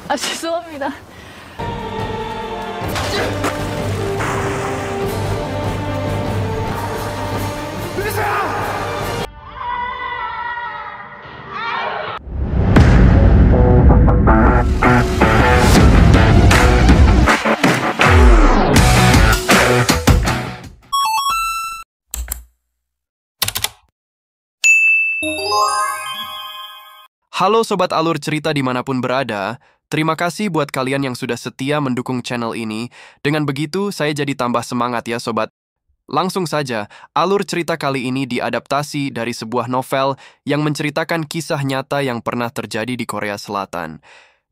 아, 죄송합니다. Halo Sobat Alur Cerita dimanapun berada, terima kasih buat kalian yang sudah setia mendukung channel ini. Dengan begitu, saya jadi tambah semangat ya Sobat. Langsung saja, alur cerita kali ini diadaptasi dari sebuah novel yang menceritakan kisah nyata yang pernah terjadi di Korea Selatan,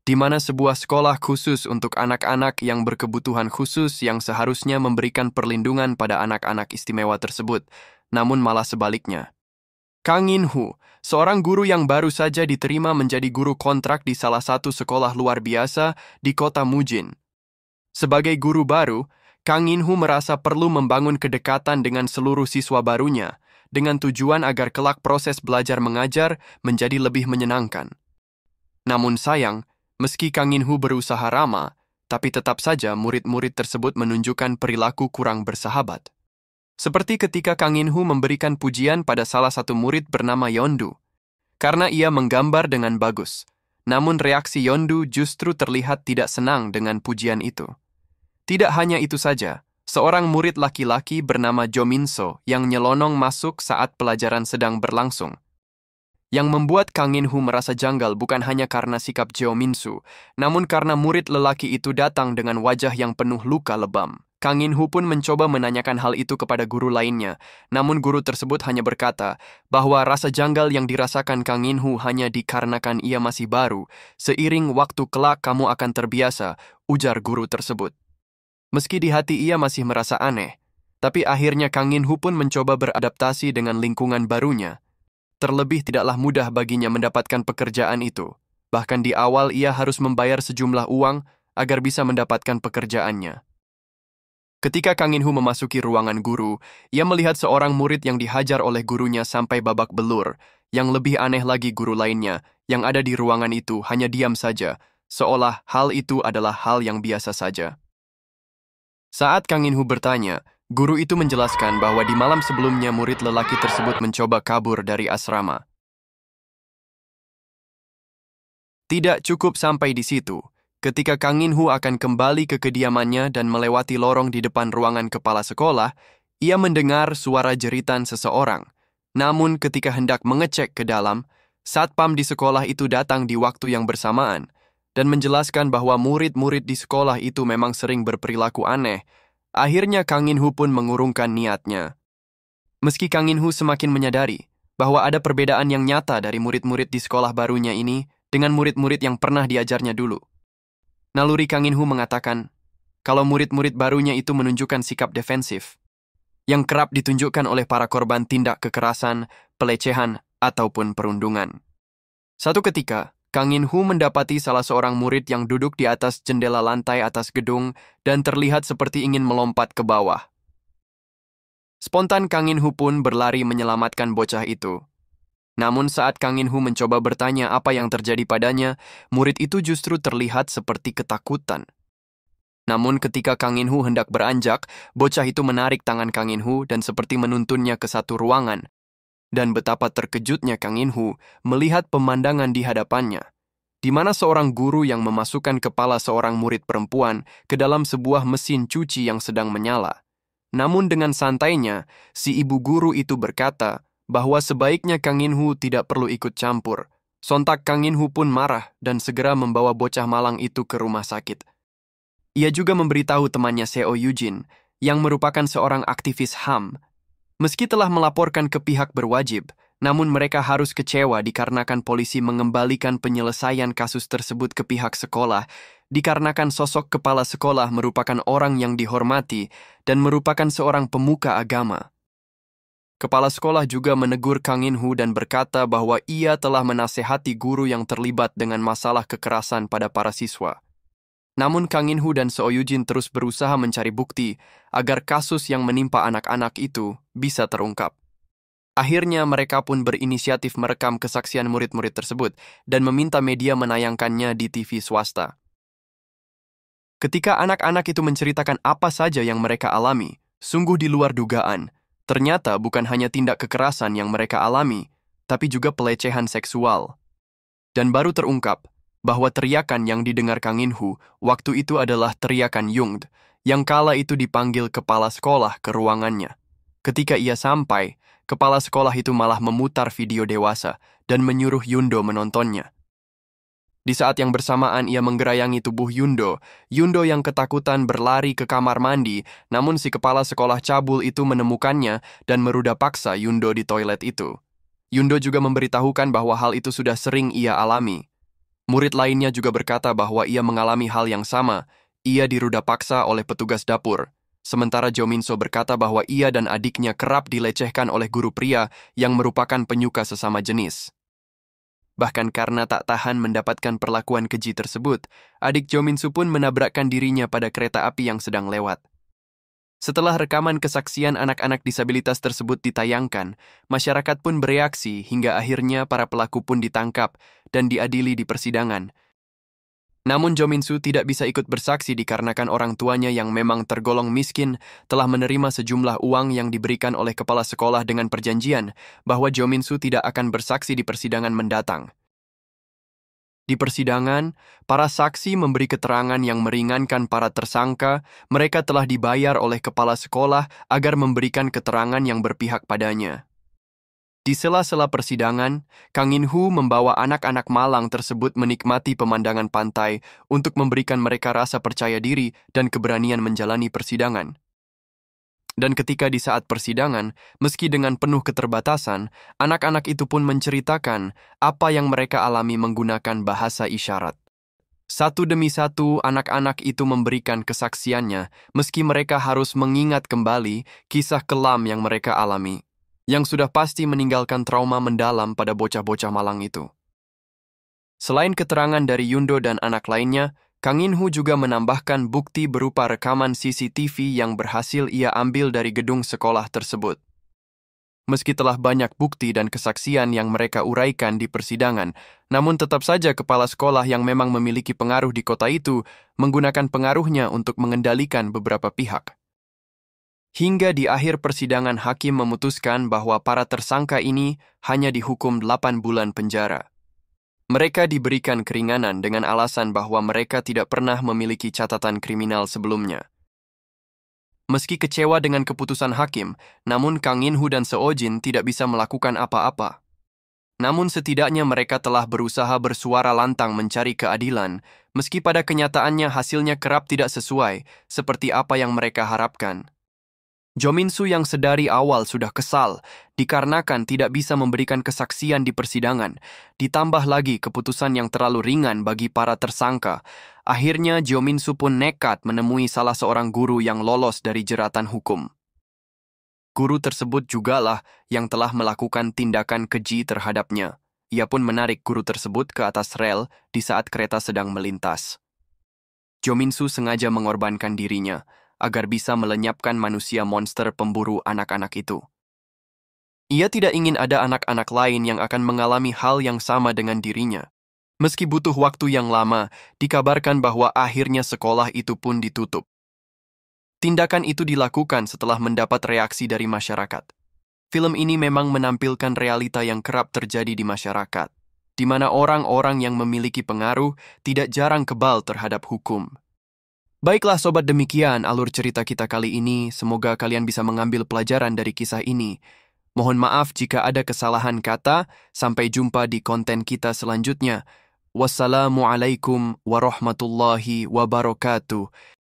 di mana sebuah sekolah khusus untuk anak-anak yang berkebutuhan khusus yang seharusnya memberikan perlindungan pada anak-anak istimewa tersebut, namun malah sebaliknya. Kang In-hoo, seorang guru yang baru saja diterima menjadi guru kontrak di salah satu sekolah luar biasa di kota Mujin. Sebagai guru baru, Kang In-hoo merasa perlu membangun kedekatan dengan seluruh siswa barunya, dengan tujuan agar kelak proses belajar mengajar menjadi lebih menyenangkan. Namun sayang, meski Kang In-hoo berusaha ramah, tapi tetap saja murid-murid tersebut menunjukkan perilaku kurang bersahabat. Seperti ketika Kang In-hoo memberikan pujian pada salah satu murid bernama Yeondu, karena ia menggambar dengan bagus. Namun reaksi Yeondu justru terlihat tidak senang dengan pujian itu. Tidak hanya itu saja, seorang murid laki-laki bernama Jo Min-so yang nyelonong masuk saat pelajaran sedang berlangsung. Yang membuat Kang In-hoo merasa janggal bukan hanya karena sikap Jo Min-so, namun karena murid lelaki itu datang dengan wajah yang penuh luka lebam. Kang In-hoo pun mencoba menanyakan hal itu kepada guru lainnya, namun guru tersebut hanya berkata bahwa rasa janggal yang dirasakan Kang In-hoo hanya dikarenakan ia masih baru. Seiring waktu kelak kamu akan terbiasa, ujar guru tersebut. Meski di hati ia masih merasa aneh, tapi akhirnya Kang In-hoo pun mencoba beradaptasi dengan lingkungan barunya. Terlebih tidaklah mudah baginya mendapatkan pekerjaan itu. Bahkan di awal ia harus membayar sejumlah uang agar bisa mendapatkan pekerjaannya. Ketika Kang In-hoo memasuki ruangan guru, ia melihat seorang murid yang dihajar oleh gurunya sampai babak belur. Yang lebih aneh lagi guru lainnya, yang ada di ruangan itu hanya diam saja, seolah hal itu adalah hal yang biasa saja. Saat Kang In-hoo bertanya, guru itu menjelaskan bahwa di malam sebelumnya murid lelaki tersebut mencoba kabur dari asrama. Tidak cukup sampai di situ. Ketika Kang In-hoo akan kembali ke kediamannya dan melewati lorong di depan ruangan kepala sekolah, ia mendengar suara jeritan seseorang. Namun ketika hendak mengecek ke dalam, satpam di sekolah itu datang di waktu yang bersamaan dan menjelaskan bahwa murid-murid di sekolah itu memang sering berperilaku aneh. Akhirnya Kang In-hoo pun mengurungkan niatnya. Meski Kang In-hoo semakin menyadari bahwa ada perbedaan yang nyata dari murid-murid di sekolah barunya ini dengan murid-murid yang pernah diajarnya dulu. Naluri Kang In-hoo mengatakan kalau murid-murid barunya itu menunjukkan sikap defensif yang kerap ditunjukkan oleh para korban tindak kekerasan, pelecehan, ataupun perundungan. Satu ketika, Kang In-hoo mendapati salah seorang murid yang duduk di atas jendela lantai atas gedung dan terlihat seperti ingin melompat ke bawah. Spontan Kang In-hoo pun berlari menyelamatkan bocah itu. Namun saat Kang In-hoo mencoba bertanya apa yang terjadi padanya, murid itu justru terlihat seperti ketakutan. Namun ketika Kang In-hoo hendak beranjak, bocah itu menarik tangan Kang In-hoo dan seperti menuntunnya ke satu ruangan. Dan betapa terkejutnya Kang In-hoo melihat pemandangan di hadapannya, di mana seorang guru yang memasukkan kepala seorang murid perempuan ke dalam sebuah mesin cuci yang sedang menyala. Namun dengan santainya, si ibu guru itu berkata bahwa sebaiknya Kang In-hoo tidak perlu ikut campur. Sontak Kang In-hoo pun marah dan segera membawa bocah malang itu ke rumah sakit. Ia juga memberitahu temannya Seo Yujin, yang merupakan seorang aktivis HAM. Meski telah melaporkan ke pihak berwajib, namun mereka harus kecewa dikarenakan polisi mengembalikan penyelesaian kasus tersebut ke pihak sekolah, dikarenakan sosok kepala sekolah merupakan orang yang dihormati dan merupakan seorang pemuka agama. Kepala sekolah juga menegur Kang In-hoo dan berkata bahwa ia telah menasehati guru yang terlibat dengan masalah kekerasan pada para siswa. Namun Kang In-hoo dan Seo Yujin terus berusaha mencari bukti agar kasus yang menimpa anak-anak itu bisa terungkap. Akhirnya mereka pun berinisiatif merekam kesaksian murid-murid tersebut dan meminta media menayangkannya di TV swasta. Ketika anak-anak itu menceritakan apa saja yang mereka alami, sungguh di luar dugaan. Ternyata bukan hanya tindak kekerasan yang mereka alami, tapi juga pelecehan seksual. Dan baru terungkap bahwa teriakan yang didengar Kang In-hu waktu itu adalah teriakan Jung, yang kala itu dipanggil kepala sekolah ke ruangannya. Ketika ia sampai, kepala sekolah itu malah memutar video dewasa dan menyuruh Yundo menontonnya. Di saat yang bersamaan ia menggerayangi tubuh Yundo yang ketakutan berlari ke kamar mandi, namun si kepala sekolah cabul itu menemukannya dan meruda paksa Yundo di toilet itu. Yundo juga memberitahukan bahwa hal itu sudah sering ia alami. Murid lainnya juga berkata bahwa ia mengalami hal yang sama, ia diruda paksa oleh petugas dapur. Sementara Jo Min-so berkata bahwa ia dan adiknya kerap dilecehkan oleh guru pria yang merupakan penyuka sesama jenis. Bahkan karena tak tahan mendapatkan perlakuan keji tersebut, adik Jo Min-soo pun menabrakkan dirinya pada kereta api yang sedang lewat. Setelah rekaman kesaksian anak-anak disabilitas tersebut ditayangkan, masyarakat pun bereaksi hingga akhirnya para pelaku pun ditangkap dan diadili di persidangan. Namun Jo Min-soo tidak bisa ikut bersaksi dikarenakan orang tuanya yang memang tergolong miskin telah menerima sejumlah uang yang diberikan oleh kepala sekolah dengan perjanjian bahwa Jo Min-soo tidak akan bersaksi di persidangan mendatang. Di persidangan, para saksi memberi keterangan yang meringankan para tersangka. Mereka telah dibayar oleh kepala sekolah agar memberikan keterangan yang berpihak padanya. Di sela-sela persidangan, Kang In-hu membawa anak-anak malang tersebut menikmati pemandangan pantai untuk memberikan mereka rasa percaya diri dan keberanian menjalani persidangan. Dan ketika di saat persidangan, meski dengan penuh keterbatasan, anak-anak itu pun menceritakan apa yang mereka alami menggunakan bahasa isyarat. Satu demi satu, anak-anak itu memberikan kesaksiannya, meski mereka harus mengingat kembali kisah kelam yang mereka alami, yang sudah pasti meninggalkan trauma mendalam pada bocah-bocah malang itu. Selain keterangan dari Yundo dan anak lainnya, Kang In-hu juga menambahkan bukti berupa rekaman CCTV yang berhasil ia ambil dari gedung sekolah tersebut. Meski telah banyak bukti dan kesaksian yang mereka uraikan di persidangan, namun tetap saja kepala sekolah yang memang memiliki pengaruh di kota itu menggunakan pengaruhnya untuk mengendalikan beberapa pihak. Hingga di akhir persidangan hakim memutuskan bahwa para tersangka ini hanya dihukum 8 bulan penjara. Mereka diberikan keringanan dengan alasan bahwa mereka tidak pernah memiliki catatan kriminal sebelumnya. Meski kecewa dengan keputusan hakim, namun Kang In-hu dan Seo Jin tidak bisa melakukan apa-apa. Namun setidaknya mereka telah berusaha bersuara lantang mencari keadilan, meski pada kenyataannya hasilnya kerap tidak sesuai seperti apa yang mereka harapkan. Jo Min-soo yang sedari awal sudah kesal dikarenakan tidak bisa memberikan kesaksian di persidangan, ditambah lagi keputusan yang terlalu ringan bagi para tersangka. Akhirnya Jo Min-soo pun nekat menemui salah seorang guru yang lolos dari jeratan hukum. Guru tersebut jugalah yang telah melakukan tindakan keji terhadapnya. Ia pun menarik guru tersebut ke atas rel di saat kereta sedang melintas. Jo Min-soo sengaja mengorbankan dirinya agar bisa melenyapkan manusia monster pemburu anak-anak itu. Ia tidak ingin ada anak-anak lain yang akan mengalami hal yang sama dengan dirinya. Meski butuh waktu yang lama, dikabarkan bahwa akhirnya sekolah itu pun ditutup. Tindakan itu dilakukan setelah mendapat reaksi dari masyarakat. Film ini memang menampilkan realita yang kerap terjadi di masyarakat, di mana orang-orang yang memiliki pengaruh tidak jarang kebal terhadap hukum. Baiklah sobat, demikian alur cerita kita kali ini. Semoga kalian bisa mengambil pelajaran dari kisah ini. Mohon maaf jika ada kesalahan kata. Sampai jumpa di konten kita selanjutnya. Wassalamualaikum warahmatullahi wabarakatuh.